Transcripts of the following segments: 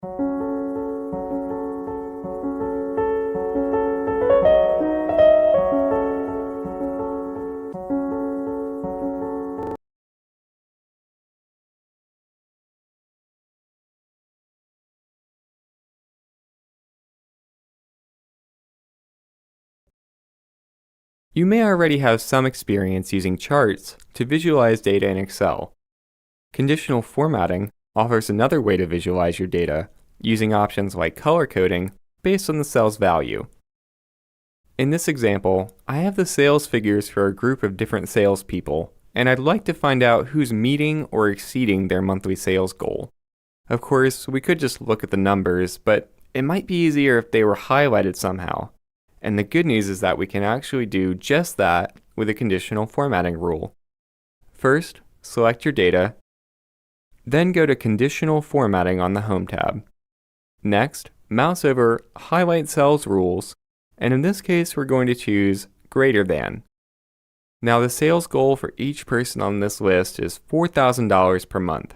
You may already have some experience using charts to visualize data in Excel. Conditional formatting offers another way to visualize your data using options like color coding based on the cell's value. In this example, I have the sales figures for a group of different salespeople, and I'd like to find out who's meeting or exceeding their monthly sales goal. Of course, we could just look at the numbers, but it might be easier if they were highlighted somehow. And the good news is that we can actually do just that with a conditional formatting rule. First, select your data, then go to Conditional Formatting on the Home tab. Next, mouse over Highlight Cells Rules, and in this case we're going to choose Greater Than. Now the sales goal for each person on this list is $4,000 per month.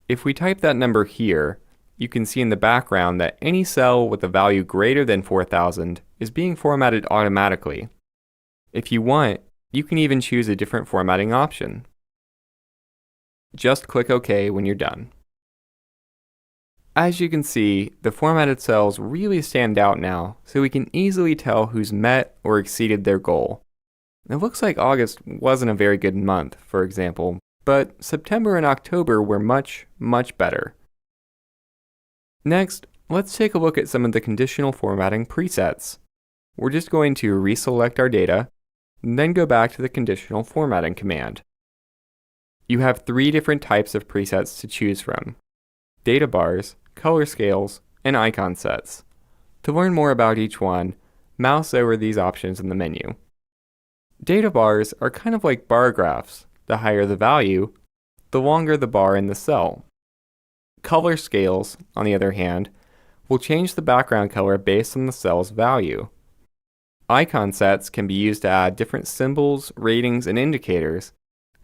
If we type that number here, you can see in the background that any cell with a value greater than 4,000 is being formatted automatically. If you want, you can even choose a different formatting option. Just click OK when you're done. As you can see, the formatted cells really stand out now, so we can easily tell who's met or exceeded their goal. It looks like August wasn't a very good month, for example, but September and October were much, much better. Next, let's take a look at some of the conditional formatting presets. We're just going to reselect our data, and then go back to the conditional formatting command. You have 3 different types of presets to choose from: data bars, color scales, and icon sets. To learn more about each one, mouse over these options in the menu. Data bars are kind of like bar graphs. The higher the value, the longer the bar in the cell. Color scales, on the other hand, will change the background color based on the cell's value. Icon sets can be used to add different symbols, ratings, and indicators,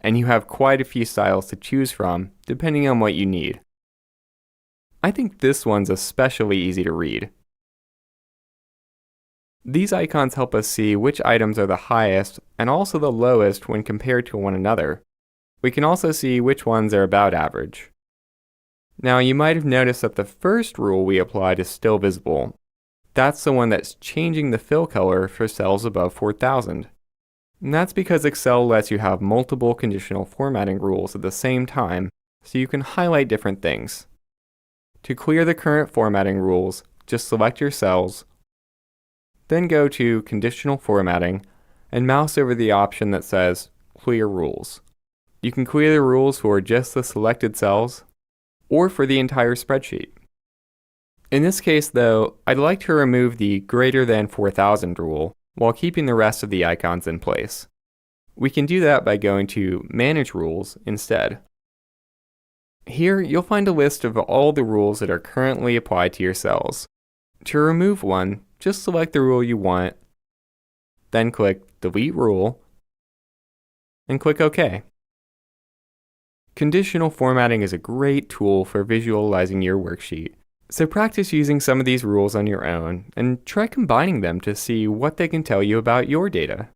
and you have quite a few styles to choose from, depending on what you need. I think this one's especially easy to read. These icons help us see which items are the highest and also the lowest when compared to one another. We can also see which ones are about average. Now you might have noticed that the first rule we applied is still visible. That's the one that's changing the fill color for cells above 4,000. And that's because Excel lets you have multiple conditional formatting rules at the same time, so you can highlight different things. To clear the current formatting rules, just select your cells, then go to Conditional Formatting and mouse over the option that says Clear Rules. You can clear the rules for just the selected cells or for the entire spreadsheet. In this case though, I'd like to remove the greater than 4,000 rule while keeping the rest of the icons in place. We can do that by going to Manage Rules instead. Here you'll find a list of all the rules that are currently applied to your cells. To remove one, just select the rule you want, then click Delete Rule, and click OK. Conditional formatting is a great tool for visualizing your worksheet. So practice using some of these rules on your own and try combining them to see what they can tell you about your data.